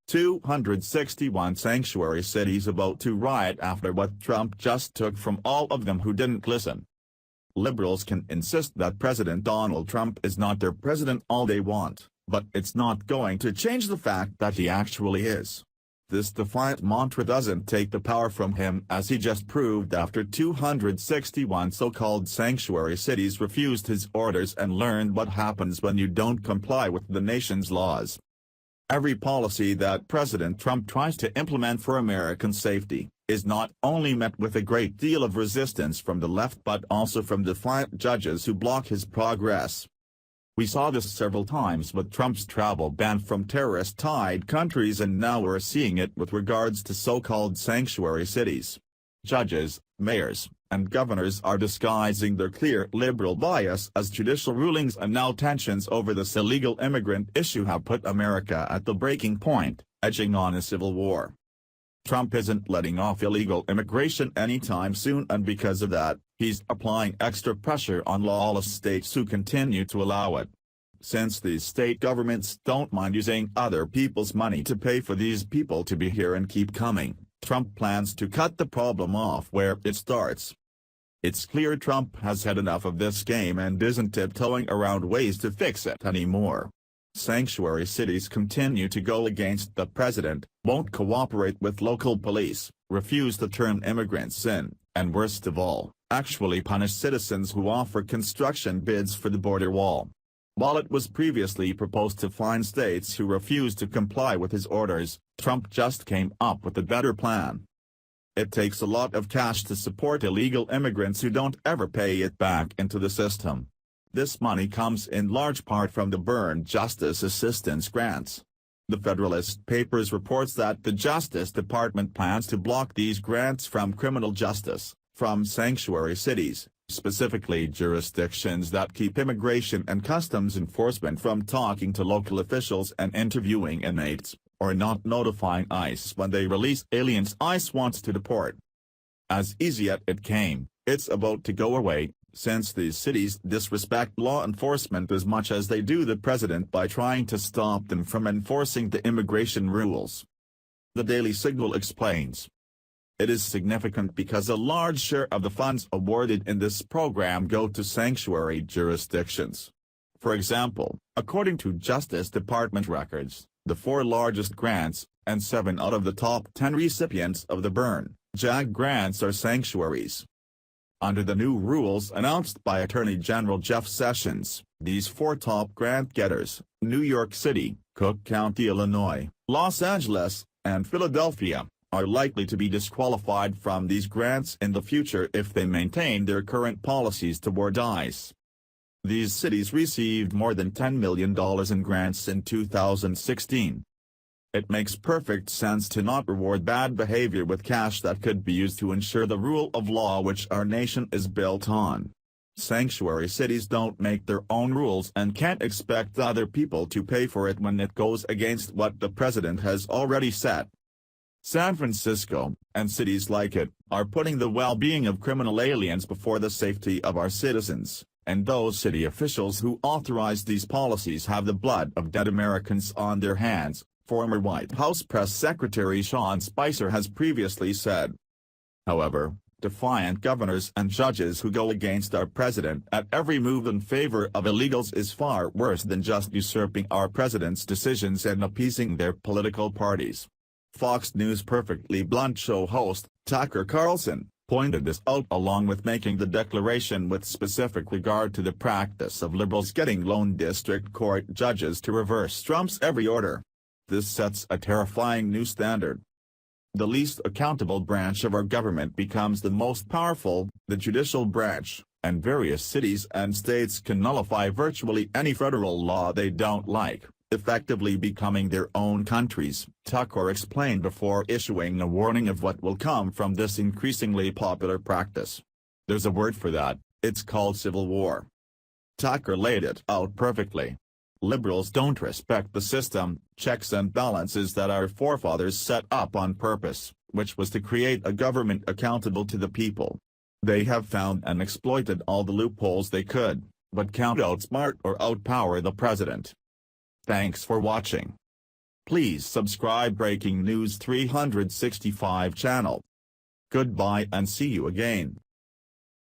261 sanctuary cities about to riot after what Trump just took from all of them who didn't listen. Liberals can insist that President Donald Trump is not their president all they want, but it's not going to change the fact that he actually is. This defiant mantra doesn't take the power from him, as he just proved after 261 so-called sanctuary cities refused his orders and learned what happens when you don't comply with the nation's laws. Every policy that President Trump tries to implement for American safety is not only met with a great deal of resistance from the left but also from defiant judges who block his progress. We saw this several times with Trump's travel ban from terrorist-tied countries, and now we're seeing it with regards to so-called sanctuary cities. Judges, mayors, and governors are disguising their clear liberal bias as judicial rulings, and now tensions over this illegal immigrant issue have put America at the breaking point, edging on a civil war. Trump isn't letting off illegal immigration anytime soon, and because of that, he's applying extra pressure on lawless states who continue to allow it. Since these state governments don't mind using other people's money to pay for these people to be here and keep coming, Trump plans to cut the problem off where it starts. It's clear Trump has had enough of this game and isn't tiptoeing around ways to fix it anymore. Sanctuary cities continue to go against the president, won't cooperate with local police, refuse to turn immigrants in, and worst of all, actually punish citizens who offer construction bids for the border wall. While it was previously proposed to fine states who refuse to comply with his orders, Trump just came up with a better plan. It takes a lot of cash to support illegal immigrants who don't ever pay it back into the system. This money comes in large part from the Byrne Justice Assistance Grants. The Federalist Papers reports that the Justice Department plans to block these grants from criminal justice, from sanctuary cities, specifically jurisdictions that keep immigration and customs enforcement from talking to local officials and interviewing inmates, or not notifying ICE when they release aliens ICE wants to deport. As easy as it came, it's about to go away, since these cities disrespect law enforcement as much as they do the president by trying to stop them from enforcing the immigration rules. The Daily Signal explains. It is significant because a large share of the funds awarded in this program go to sanctuary jurisdictions. For example, according to Justice Department records, the 4 largest grants, and 7 out of the top 10 recipients of the Byrne JAG grants are sanctuaries. Under the new rules announced by Attorney General Jeff Sessions, these 4 top grant getters, New York City, Cook County, Illinois, Los Angeles, and Philadelphia, are likely to be disqualified from these grants in the future if they maintain their current policies toward ICE. These cities received more than $10 million in grants in 2016. It makes perfect sense to not reward bad behavior with cash that could be used to ensure the rule of law which our nation is built on. Sanctuary cities don't make their own rules and can't expect other people to pay for it when it goes against what the president has already set. San Francisco, and cities like it, are putting the well-being of criminal aliens before the safety of our citizens, and those city officials who authorize these policies have the blood of dead Americans on their hands, former White House Press Secretary Sean Spicer has previously said. However, defiant governors and judges who go against our president at every move in favor of illegals is far worse than just usurping our president's decisions and appeasing their political parties. Fox News' Perfectly Blunt show host, Tucker Carlson, pointed this out along with making the declaration with specific regard to the practice of liberals getting lone district court judges to reverse Trump's every order. This sets a terrifying new standard. The least accountable branch of our government becomes the most powerful, the judicial branch, and various cities and states can nullify virtually any federal law they don't like, effectively becoming their own countries, Tucker explained before issuing a warning of what will come from this increasingly popular practice. There's a word for that, it's called civil war. Tucker laid it out perfectly. Liberals don't respect the system, checks and balances that our forefathers set up on purpose, which was to create a government accountable to the people. They have found and exploited all the loopholes they could, but can't outsmart or outpower the president. Thanks for watching. Please subscribe Breaking News 365 channel. Goodbye and see you again.